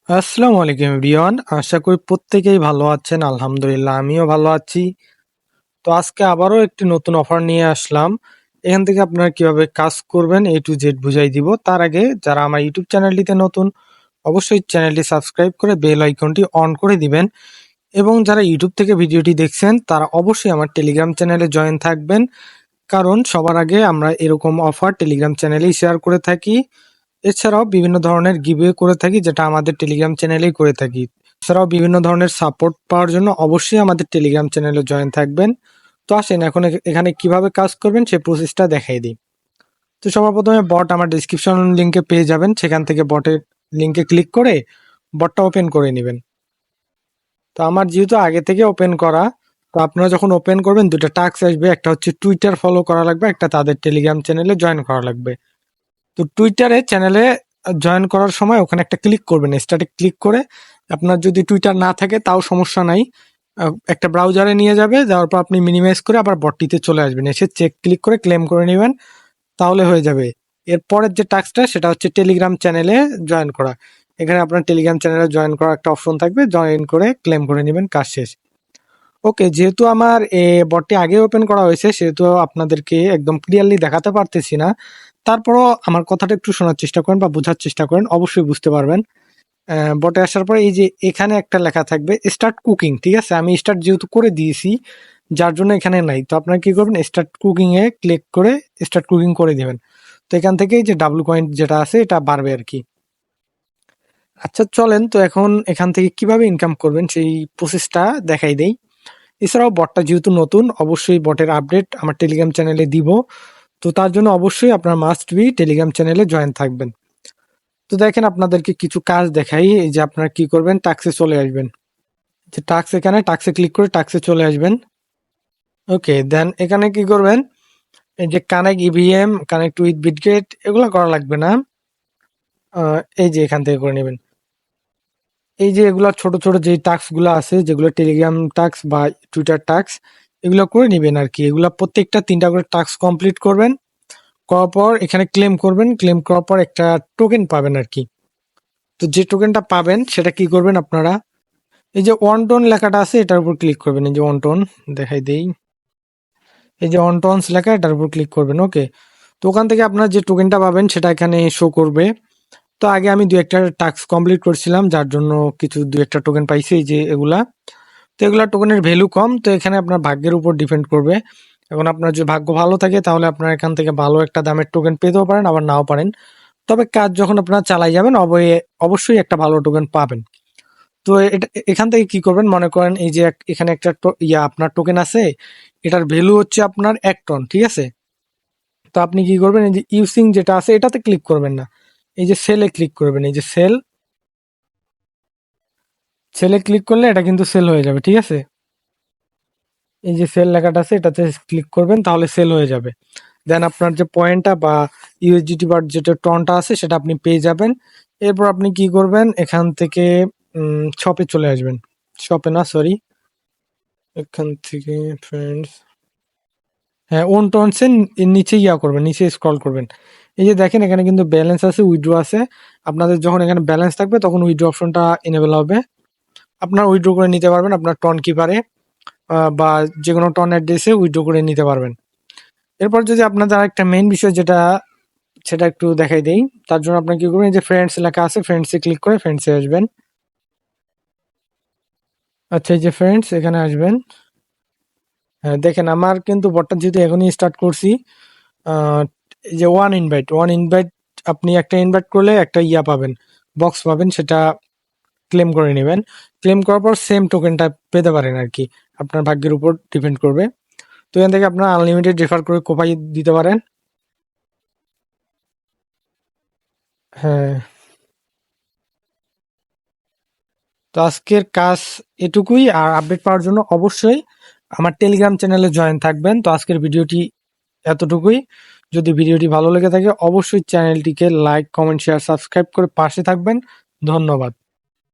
আসসালামু আলাইকুম এভরিওয়ান। আশা করি প্রত্যেকেই ভালো আছেন। আলহামদুলিল্লাহ আমিও ভালো আছি। তো আজকে আবারও একটি নতুন অফার নিয়ে আসলাম। এখান থেকে আপনারা কিভাবে কাজ করবেন A to Z বুঝাই দিব। তার আগে যারা আমার ইউটিউব চ্যানেলটিতে নতুন, অবশ্যই চ্যানেলটি সাবস্ক্রাইব করে বেল আইকনটি অন করে দিবেন। এবং যারা ইউটিউব থেকে ভিডিওটি দেখছেন তারা অবশ্যই আমার টেলিগ্রাম চ্যানেলে জয়েন থাকবেন। কারণ সবার আগে আমরা এরকম অফার টেলিগ্রাম চ্যানেলেই শেয়ার করে থাকি। এছাড়াও বিভিন্ন ধরনের গিভওয়ে করে থাকি, যেটা আমাদের টেলিগ্রাম চ্যানেলেই করে থাকি। এছাড়াও বিভিন্ন ধরনের সাপোর্ট পাওয়ার জন্য অবশ্যই আমাদের টেলিগ্রাম চ্যানেলে জয়েন থাকবেন। তো আসেন এখন এখানে কিভাবে কাজ করবেন সেই প্রসেসটা দেখাই দিই। তো সবার প্রথমে বট আমার ডিসক্রিপশন লিঙ্কে পেয়ে যাবেন, সেখান থেকে বটের লিঙ্কে ক্লিক করে বটটা ওপেন করে নেবেন। তো আমার যেহেতু আগে থেকে ওপেন করা, তো আপনারা যখন ওপেন করবেন দুটো টাস্ক আসবে, একটা হচ্ছে টুইটার ফলো করা লাগবে, একটা তাদের টেলিগ্রাম চ্যানেলে জয়েন করা লাগবে। তো টুইটারে চ্যানেলে জয়েন করার সময় ওখানে একটা ক্লিক করবেন, স্টার্টে ক্লিক করে আপনার যদি টুইটার না থাকে তাও সমস্যা নাই, একটা ব্রাউজারে নিয়ে যাবে, যাওয়ার পর আপনি মিনিমাইজ করে আবার বটটিতে চলে আসবেন, এসে চেক ক্লিক করে ক্লেম করে নেবেন, তাহলে হয়ে যাবে। এরপরের যে টাস্কটা সেটা হচ্ছে টেলিগ্রাম চ্যানেলে জয়েন করা। এখানে আপনার টেলিগ্রাম চ্যানেলে জয়েন করার একটা অপশন থাকবে, জয়েন করে ক্লেম করে নেবেন, কাজ শেষ। ওকে, যেহেতু আমার বটটি আগে ওপেন করা হয়েছে সেহেতু আপনাদেরকে একদম ক্লিয়ারলি দেখাতে পারতেছি না। তারপরও আমার কথাটা একটু শোনার চেষ্টা করেন বা বোঝার চেষ্টা করেন, অবশ্যই বুঝতে পারবেন। বটে আসার পরে এই যে এখানে একটা লেখা থাকবে স্টার্ট কুকিং, ঠিক আছে? আমি স্টার্ট যেহেতু করে দিয়েছি যার জন্য এখানে নাই। তো আপনারা কি করবেন, স্টার্ট কুকিং এ ক্লিক করে স্টার্ট কুকিং করে দিবেন। তো এখান থেকে যে ডাব্লু কয়েন যেটা আছে এটা বাড়বে আর কি। আচ্ছা চলেন তো এখন এখান থেকে কিভাবে ইনকাম করবেন সেই প্রসেসটা দেখাই দেই। এছাড়াও বটটা যেহেতু নতুন, অবশ্যই বটের আপডেট আমার টেলিগ্রাম চ্যানেলে দিব। তো তার জন্য অবশ্যই আপনার মাস্ট বি টেলিগ্রাম চ্যানেলে জয়েন থাকবেন। তো দেখেন আপনাদেরকে কিছু কাজ দেখাই। এই যে আপনারা কি করবেন, টাক্সে চলে আসবেন, যে টাক্স, এখানে টাক্সে ক্লিক করে টাক্সে চলে আসবেন। ওকে, দেন এখানে কি করবেন, এই যে connect EVM, connect with Bitget, এগুলো করা লাগবে না। এই যে এখান থেকে করে নেবেন। এই যে এগুলা ছোট ছোট যে টাস্ক গুলো আছে, যেগুলো টেলিগ্রাম টাস্ক বা টুইটার টাস্ক, এগুলো করে নিবেন আর কি। এগুলা প্রত্যেকটা 3টা করে টাস্ক কমপ্লিট করবেন, করার পর এখানে ক্লেম করবেন, ক্লেম করার পর একটা টোকেন পাবেন আর কি। তো যে টোকেনটা পাবেন সেটা কি করবেন আপনারা, এই যে ওয়ান টোন লেখাটা আছে এটার উপর ক্লিক করবেন। এই যে ওয়ান টোন দেখাই দেই, এই যে ওয়ান টোনস লেখা, এটার উপর ক্লিক করবেন। ওকে, তো ওখান থেকে আপনার যে টোকেনটা পাবেন সেটা এখানে শো করবে। তো আগে আমি দু একটা টাস্ক কমপ্লিট করছিলাম যার জন্য কিছু দু একটা টোকেন পাইছি, এই যে এগুলা। তো এগুলা টোকেনের ভ্যালু কম, তো এখানে আপনার ভাগ্যের উপর ডিপেন্ড করবে। এখন আপনার যদি ভাগ্য ভালো থাকে তাহলে আপনার এখান থেকে ভালো একটা দামের টোকেন পেতেও পারেন, আবার নাও পারেন। তবে কাজ যখন আপনারা চালাই যাবেন অবশ্যই একটা ভালো টোকেন পাবেন। তো এটা এখান থেকে কি করবেন, মনে করেন এই যে এখানে একটা আপনার টোকেন আছে, এটার ভ্যালু হচ্ছে আপনার 1 টন, ঠিক আছে? তো আপনি কি করবেন, এই যে ইউসিং যেটা আছে এটাতে ক্লিক করবেন না, এই যে সেলে ক্লিক করবেন। এই যে সেলে ক্লিক করলে এটা কিন্তু সেল হয়ে যাবে, ঠিক আছে? এই যে সেল লেখাটা আছে এটাতে ক্লিক করবেন, তাহলে সেল হয়ে যাবে। দেন আপনার যে পয়েন্টটা বা ইউএসডিটি বা যেটা টনটা আছে সেটা আপনি পেয়ে যাবেন। এরপর আপনি কি করবেন, এখান থেকে শপে চলে আসবেন, শপে না সরি, এখান থেকে ফ্রেন্ডস, হ্যাঁ ওন টনসের নিচে করবেন, নিচে স্ক্রল করবেন। এই যে দেখেন এখানে কিন্তু ব্যালেন্স আছে, উইথড্র আছে। আপনাদের যখন এখানে ব্যালেন্স থাকবে তখন উইথড্র অপশনটা এনেবল হবে, আপনার উইথড্র করে নিতে পারবেন আপনার টন কিপারে বা যে কোনো টন অ্যাড্রেসে উইথড্র করে নিতে পারবেন। এরপর যদি আপনাদের আরেকটা মেইন বিষয় যেটা, সেটা একটু দেখাই দেই। তার জন্য আপনার কি করবেন, এই যে ফ্রেন্ডস লেখা আছে, ফ্রেন্ডসে ক্লিক করে ফ্রেন্ডসে আসবেন। আচ্ছা, এই যে ফ্রেন্ডস এখানে আসবেন। হ্যাঁ দেখেন আমার কিন্তু বটটা যেহেতু এখনই স্টার্ট করছি, আহ, এই যে ওয়ান ইনভাইট, আপনি একটা ইনভাইট করলে একটা পাবেন, বক্স পাবেন, সেটা ক্লেম করে নেবেন। ক্লেম করার পর সেম টোকেনটা পেতে পারেন আর কি, আপনার ভাগ্যের উপর ডিপেন্ড করবে। তো এখান থেকে আপনার আনলিমিটেড রেফার করে কোপাই দিতে পারেন। হ্যাঁ, তো আজকের কাজ এটুকুই। আর আপডেট পাওয়ার জন্য অবশ্যই আমার টেলিগ্রাম চ্যানেলে জয়েন থাকবেন। তো আজকের ভিডিওটি এতটুকুই। যদি ভিডিওটি ভালো লেগে থাকে অবশ্যই চ্যানেলটিকে লাইক, কমেন্ট, শেয়ার, সাবস্ক্রাইব করে পাশে থাকবেন। ধন্যবাদ।